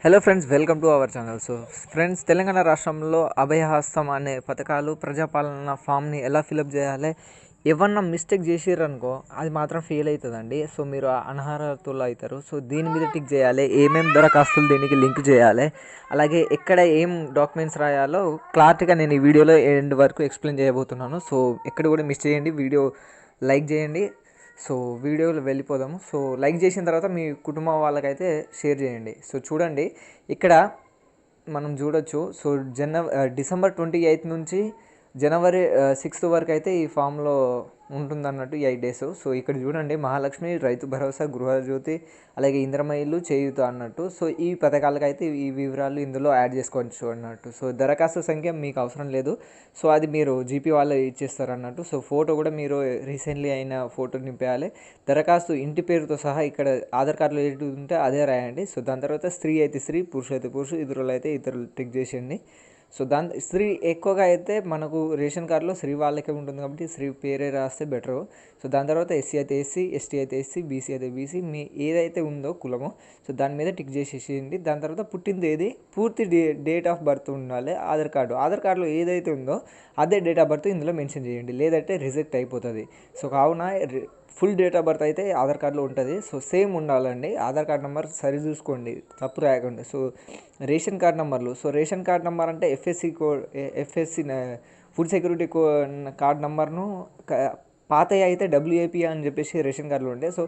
Hello friends, welcome to our channel. Friends, Telangana రాష్ట్రంలో అభయహస్తం అనే పథకాలు ప్రజాపాలన ఫామ్ని ఎలా ఫిలప్ చేయాలి, ఏమన్నా మిస్టేక్ చేసిర్రనుకో అది మాత్రం ఫెయిల్ అవుతుందండి. సో మీరు అనర్హులు అవుతారు. సో దీని మీద టిక్ చేయాలి, ఏమేమి దరఖాస్తులు దీనికి లింక్ చేయాలి, అలాగే ఎక్కడ ఏం డాక్యుమెంట్స్ రాయాలో క్లారిటీగా నేను ఈ వీడియోలో ఎండ్ వరకు ఎక్స్ప్లెయిన్ చేయబోతున్నాను. సో ఎక్కడ కూడా మిస్ చేయండి, వీడియో లైక్ చేయండి. సో వీడియోలో వెళ్ళిపోదాము. సో లైక్ చేసిన తర్వాత మీ కుటుంబం వాళ్ళకైతే షేర్ చేయండి. సో చూడండి, ఇక్కడ మనం చూడొచ్చు. సో డిసెంబర్ 28 నుంచి జనవరి 6 వరకు అయితే ఈ ఫామ్లో ఉంటుందన్నట్టు ఈ 8 డేస్. సో ఇక్కడ చూడండి, మహాలక్ష్మి, రైతు భరోసా, గృహజ్యోతి, అలాగే ఇంద్రమ్మ ఇల్లు, చేయూత అన్నట్టు. సో ఈ పథకాలకైతే ఈ వివరాలు ఇందులో యాడ్ చేసుకోవచ్చు అన్నట్టు. సో దరఖాస్తు సంఖ్య మీకు అవసరం లేదు. సో అది మీరు జీపీ వాళ్ళు ఇచ్చేస్తారు అన్నట్టు. సో ఫోటో కూడా మీరు రీసెంట్లీ అయిన ఫోటో నింపేయాలి. దరఖాస్తు ఇంటి పేరుతో సహా ఇక్కడ ఆధార్ కార్డులో ఏది ఉంటే అదే రాయండి. సో దాని తర్వాత స్త్రీ అయితే స్త్రీ, పురుషు అయితే పురుషు, ఇతరులు అయితే ఇతరులు టిక్ చేసేయండి. సో స్త్రీ ఎక్కువగా అయితే మనకు రేషన్ కార్డులో స్త్రీ వాళ్ళకే ఉంటుంది కాబట్టి స్త్రీ పేరే రాస్తే బెటరు. సో దాని తర్వాత ఎస్సీ అయితే ఎస్సీ, ఎస్టీ అయితే ఎస్సీ, బీసీ అయితే బీసీ, మీ ఏదైతే ఉందో కులమో సో దాని మీద టిక్ చేసేసేయండి. దాని తర్వాత పుట్టింది ఏది, పూర్తి డేట్ ఆఫ్ బర్త్ ఉండాలి. ఆధార్ కార్డులో ఏదైతే ఉందో అదే డేట్ ఆఫ్ బర్త్ ఇందులో మెన్షన్ చేయండి, లేదంటే రిజెక్ట్ అయిపోతుంది. సో కావున ఫుల్ డేట్ ఆఫ్ బర్త్ అయితే ఆధార్ కార్డులో ఉంటుంది. సో సేమ్ ఉండాలండి. ఆధార్ కార్డ్ నెంబర్ సరి చూసుకోండి, తప్పు రాయకండి. సో రేషన్ కార్డ్ నెంబర్లు, సో రేషన్ కార్డ్ నెంబర్ అంటే ఎఫ్ఎస్సి ఫుడ్ సెక్యూరిటీ కార్డ్ నెంబర్ను పాతవి అయితే డబ్ల్యూఏపీ అని చెప్పేసి రేషన్ కార్డులో ఉండే. సో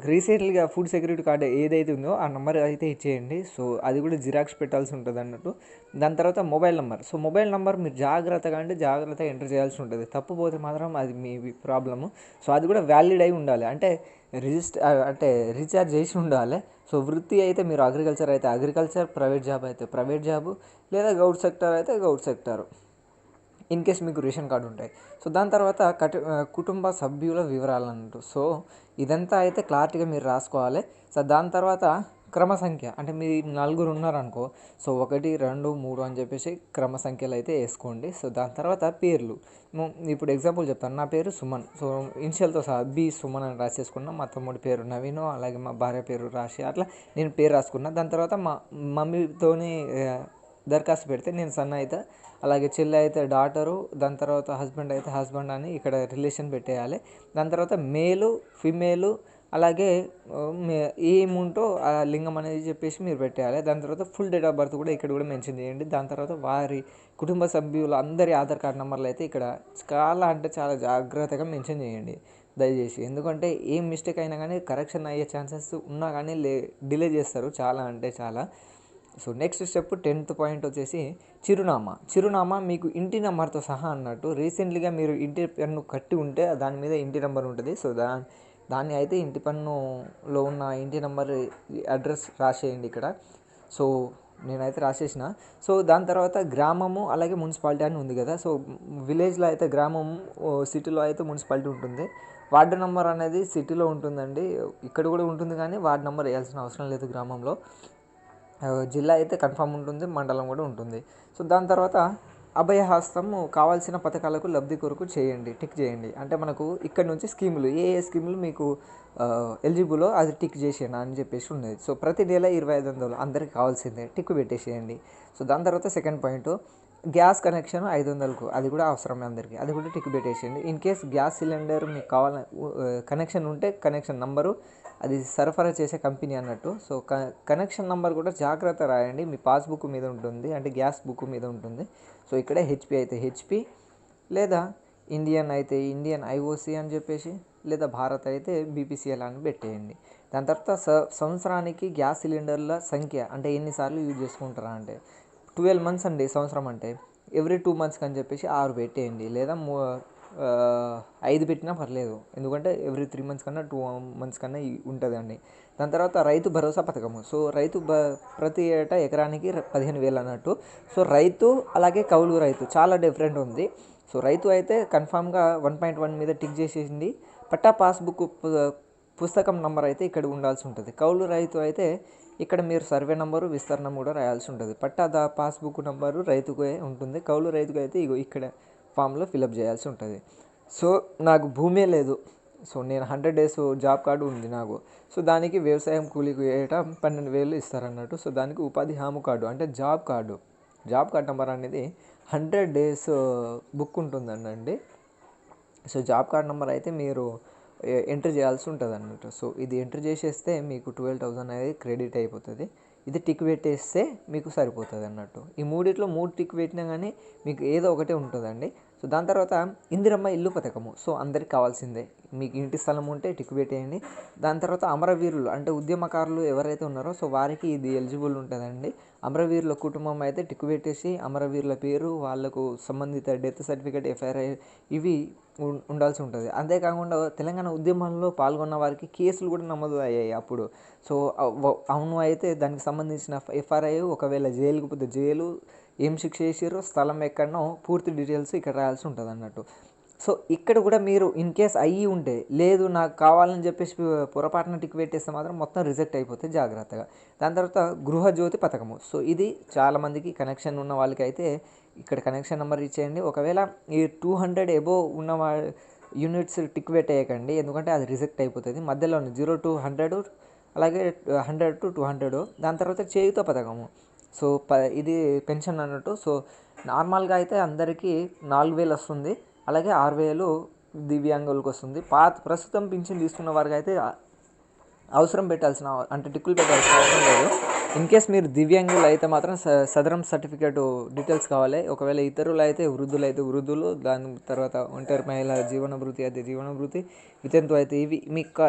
రీసెంట్లీగా ఫుడ్ సెక్యూరిటీ కార్డు ఏదైతే ఉందో ఆ నెంబర్ అయితే ఇచ్చేయండి. సో అది కూడా జిరాక్స్ పెట్టాల్సి ఉంటుంది అన్నట్టు. దాని తర్వాత mobile number. So mobile number మీరు జాగ్రత్తగా ఎంటర్ చేయాల్సి ఉంటుంది. తప్పుపోతే మాత్రం అది మీ ప్రాబ్లము. సో అది కూడా వ్యాలిడ్ అయి ఉండాలి, అంటే రీఛార్జ్ చేసి ఉండాలి. సో వృత్తి అయితే మీరు అగ్రికల్చర్ అయితే అగ్రికల్చర్, ప్రైవేట్ జాబ్ అయితే ప్రైవేట్ జాబు, లేదా గౌట్ సెక్టర్ అయితే గౌట్ సెక్టారు, ఇన్ కేస్ మీకు రేషన్ కార్డు ఉంటాయి. సో దాని తర్వాత కుటుంబ సభ్యుల వివరాలు అన్నట్టు. సో ఇదంతా అయితే క్లారిటీగా మీరు రాసుకోవాలి. సో దాని తర్వాత క్రమ సంఖ్య, అంటే మీ నలుగురు ఉన్నారనుకో, సో 1, 2, 3 అని చెప్పేసి క్రమ సంఖ్యలు అయితే వేసుకోండి. సో దాని తర్వాత పేర్లు, ఇప్పుడు ఎగ్జాంపుల్ చెప్తాను. నా పేరు సుమన్. సో ఇనిషియల్తో సహా బి సుమన్ అని రాసేసుకున్నా. మా తమ్ముడి పేరు నవీన్, అలాగే మా భార్య పేరు రాశి, అట్లా నేను పేరు రాసుకున్నా. దాని తర్వాత మా మమ్మీతోని దరఖాస్తు పెడితే నేను సన్న అయితే, అలాగే చెల్లి అయితే డాటరు, దాని తర్వాత హస్బెండ్ అయితే హస్బెండ్ అని ఇక్కడ రిలేషన్ పెట్టేయాలి. దాని తర్వాత మేలు, ఫిమేలు, అలాగే ఏముంటో ఆ లింగం అనేది చెప్పేసి మీరు పెట్టేయాలి. దాని తర్వాత ఫుల్ డేట్ ఆఫ్ బర్త్ కూడా ఇక్కడ కూడా మెన్షన్ చేయండి. దాని తర్వాత వారి కుటుంబ సభ్యులు అందరి ఆధార్ కార్డ్ నెంబర్లు అయితే ఇక్కడ చాలా జాగ్రత్తగా మెన్షన్ చేయండి దయచేసి. ఎందుకంటే ఏం మిస్టేక్ అయినా కానీ కరెక్షన్ అయ్యే ఛాన్సెస్ ఉన్నా కానీ డిలే చేస్తారు చాలా. So next step 10th point వచ్చేసి చిరునామా మీకు ఇంటి నెంబర్తో సహా అన్నట్టు. రీసెంట్లీగా మీరు ఇంటి పన్ను కట్టి ఉంటే దాని మీద ఇంటి నెంబర్ ఉంటుంది. సో దాన్ని అయితే ఇంటి పన్నులో ఉన్న ఇంటి నెంబర్ అడ్రస్ రాసేయండి ఇక్కడ. సో నేనైతే రాసేసిన. సో దాని తర్వాత గ్రామము, అలాగే మున్సిపాలిటీ అని ఉంది కదా. సో విలేజ్లో అయితే గ్రామము, సిటీలో అయితే మున్సిపాలిటీ ఉంటుంది. వార్డు నెంబర్ అనేది సిటీలో ఉంటుందండి, ఇక్కడ కూడా ఉంటుంది, కానీ వార్డు నెంబర్ వేయాల్సిన అవసరం లేదు గ్రామంలో. జిల్లా అయితే కన్ఫామ్ ఉంటుంది, మండలం కూడా ఉంటుంది. సో దాని తర్వాత అభయహస్తము కావాల్సిన పథకాలకు లబ్ధి కొరకు టిక్ చేయండి. అంటే మనకు ఇక్కడ నుంచి స్కీములు, ఏ స్కీములు మీకు ఎలిజిబుల్లో అది టిక్ చేసేయండి అని చెప్పేసి ఉన్నది. సో ప్రతి నెల 2500 అందరికి కావాల్సిందే, టిక్ పెట్టేసేయండి. సో దాని తర్వాత సెకండ్ పాయింట్, గ్యాస్ కనెక్షన్ 500కు, అది కూడా అవసరమే అందరికీ, అది కూడా టిక్ పెట్టేసేయండి. ఇన్ కేస్ గ్యాస్ సిలిండర్ మీకు కావాలని కనెక్షన్ ఉంటే కనెక్షన్ నంబరు, అది సరఫరా చేసే కంపెనీ అన్నట్టు. సో కనెక్షన్ నెంబర్ కూడా జాగ్రత్త రాయండి, మీ పాస్బుక్ మీద ఉంటుంది, అంటే గ్యాస్ బుక్ మీద ఉంటుంది. సో ఇక్కడ హెచ్పి అయితే హెచ్పి, లేదా ఇండియన్ అయితే ఇండియన్ ఐఓసి అని చెప్పేసి, లేదా భారత్ అయితే బీపీసీఎల్ అని పెట్టేయండి. దాని తర్వాత సంవత్సరానికి గ్యాస్ సిలిండర్ల సంఖ్య, అంటే ఎన్నిసార్లు యూజ్ చేసుకుంటారా అంటే 12 months అండి. సంవత్సరం అంటే ఎవ్రీ 2 months అని చెప్పేసి 6 పెట్టేయండి, లేదా 5 పెట్టినా పర్లేదు, ఎందుకంటే ఎవ్రీ 3 months కన్నా 2 months కన్నా ఉంటుందండి. దాని తర్వాత రైతు భరోసా పథకము. సో ప్రతి ఏటా ఎకరానికి 15,000 అన్నట్టు. సో రైతు అలాగే కౌలు రైతు చాలా డిఫరెంట్ ఉంది. సో రైతు అయితే కన్ఫామ్గా 1.1 మీద టిక్ చేసేసింది. పట్టా పాస్బుక్ పుస్తకం నెంబర్ అయితే ఇక్కడ ఉండాల్సి ఉంటుంది. కౌలు రైతు అయితే ఇక్కడ మీరు సర్వే నెంబరు, విస్తరణం కూడా రాయాల్సి ఉంటుంది. పట్టా పాస్బుక్ నెంబరు రైతుకే ఉంటుంది, కౌలు రైతుకు అయితే ఇక్కడ ఫామ్లో ఫిలప్ చేయాల్సి ఉంటుంది. సో నాకు భూమే లేదు, సో నేను 100 డేస్ జాబ్ కార్డు ఉంది నాకు. సో దానికి వ్యవసాయం కూలీకి ఏటా 12,000 ఇస్తారన్నట్టు. సో దానికి ఉపాధి హామీ కార్డు అంటే job card. Job card number అనేది 100 డేస్ బుక్ ఉంటుందండి. సో జాబ్ కార్డ్ నెంబర్ అయితే మీరు ఎంటర్ చేయాల్సి ఉంటుంది అన్నట్టు. సో ఇది ఎంటర్ చేసేస్తే మీకు 12,000 అనేది క్రెడిట్ అయిపోతుంది. ఇది టిక్ పెట్టేస్తే మీకు సరిపోతుంది అన్నట్టు. ఈ మూడిట్లో 3 టిక్ పెట్టినా కానీ మీకు ఏదో ఒకటే ఉంటుందండి. సో దాని తర్వాత ఇందిరమ్మ ఇల్లు పథకము. సో అందరికి కావాల్సిందే. మీకు ఇంటి స్థలం ఉంటే టిక్ పెట్టేయండి. దాని తర్వాత అమరవీరులు అంటే ఉద్యమకారులు ఎవరైతే ఉన్నారో సో వారికి ఇది ఎలిజిబుల్ ఉంటుందండి. అమరవీరుల కుటుంబం అయితే టిక్ పెట్టేసి అమరవీరుల పేరు, వాళ్ళకు సంబంధిత డెత్ సర్టిఫికేట్, ఎఫ్ఐఆర్ ఇవి ఉండాల్సి ఉంటుంది. అంతేకాకుండా తెలంగాణ ఉద్యమంలో పాల్గొన్న వారికి కేసులు కూడా నమోదు అయ్యాయి అప్పుడు. సో అవును అయితే దానికి సంబంధించిన ఎఫ్ఐఆర్ ఒకవేళ జైలుకు పోతే జైలు, ఏం శిక్ష చేసారో, స్థలం ఎక్కడనో పూర్తి డీటెయిల్స్ ఇక్కడ రాయాల్సి ఉంటుంది అన్నట్టు. సో ఇక్కడ కూడా మీరు ఇన్ కేస్ అయ్యి ఉంటే లేదు నాకు కావాలని చెప్పేసి పొరపాటున టిక్ పెట్టేస్తే మాత్రం మొత్తం రిజెక్ట్ అయిపోతుంది, జాగ్రత్తగా. దాని తర్వాత గృహజ్యోతి పథకము. సో ఇది చాలామందికి కనెక్షన్ ఉన్న వాళ్ళకి అయితే ఇక్కడ కనెక్షన్ నెంబర్ ఇచ్చేయండి. ఒకవేళ ఈ 200 ఎబోవ్ ఉన్న యూనిట్స్ టిక్ పెట్టేయకండి, ఎందుకంటే అది రిజెక్ట్ అయిపోతుంది. మధ్యలో 0 to 100, అలాగే 100 to 200. దాని తర్వాత చేయూత పథకము. సో ఇది పెన్షన్ అన్నట్టు. సో నార్మల్గా అయితే అందరికీ 4,000 వస్తుంది, అలాగే 6,000 దివ్యాంగులకు వస్తుంది. ప్రస్తుతం పింఛన్ తీసుకున్న వారికి అయితే అవసరం పెట్టాల్సిన అంటే టిక్కులు పెట్టాల్సిన అవసరం లేదు. ఇన్ కేస్ మీరు దివ్యాంగులు అయితే మాత్రం సదరం సర్టిఫికేట్ డీటెయిల్స్ కావాలి. ఒకవేళ ఇతరులు అయితే వృద్ధులు అయితే వృద్ధులు, దాని తర్వాత ఒంటరి మహిళ జీవన భృతి అయితే జీవన భృతి, వితంతు అయితే ఇవి మీకు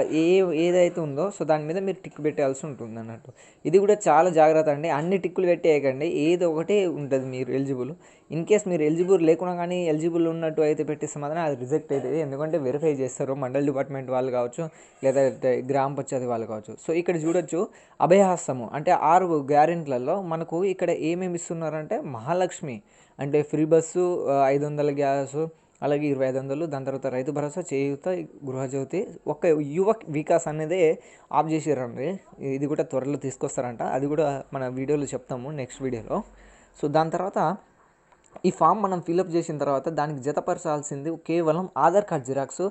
ఏదైతే ఉందో సో దాని మీద మీరు టిక్ పెట్టాల్సి ఉంటుంది అన్నట్టు. ఇది కూడా చాలా జాగ్రత్త అండి. అన్ని టిక్కులు పెట్టేయకండి, ఏదో ఒకటే ఉంటుంది మీరు ఎలిజిబుల్. ఇన్ కేస్ మీరు ఎలిజిబుల్ లేకుండా కానీ ఎలిజిబుల్ ఉన్నట్టు అయితే పెట్టేస్తే మాత్రం అది రిజెక్ట్ అవుతుంది. ఎందుకంటే వెరిఫై చేస్తారు మండల్ డిపార్ట్మెంట్ వాళ్ళు కావచ్చు, లేదా గ్రామ పంచాయతీ వాళ్ళు కావచ్చు. సో ఇక్కడ చూడొచ్చు అభయహస్తము అంటే 6 గ్యారెంట్లలో మనకు ఇక్కడ ఏమేమి ఇస్తున్నారంటే మహాలక్ష్మి అంటే ఫ్రీ బస్సు, 500 గ్యాసు, అలాగే 2,500. దాని తర్వాత రైతు భరోసా, చేయూత, గృహజ్యోతి. ఒక యువ వికాస్ అనేది ఆఫ్ చేసారండి. ఇది కూడా త్వరలో తీసుకొస్తారంట, అది కూడా మన వీడియోలో చెప్తాము నెక్స్ట్ వీడియోలో. సో దాని తర్వాత ఈ ఫామ్ మనం ఫిలప్ చేసిన తర్వాత దానికి జతపరచాల్సింది కేవలం ఆధార్ కార్డ్ జిరాక్స్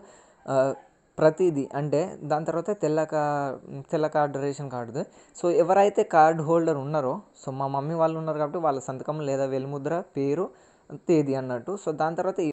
ప్రతిదీ. అంటే దాని తర్వాత తెల్ల కార్డు, రేషన్ కార్డు. సో ఎవరైతే కార్డు హోల్డర్ ఉన్నారో సో మా మమ్మీ వాళ్ళు ఉన్నారు కాబట్టి వాళ్ళ సంతకం లేదా వెలుముద్ర, పేరు, తేదీ అన్నట్టు. సో దాని తర్వాత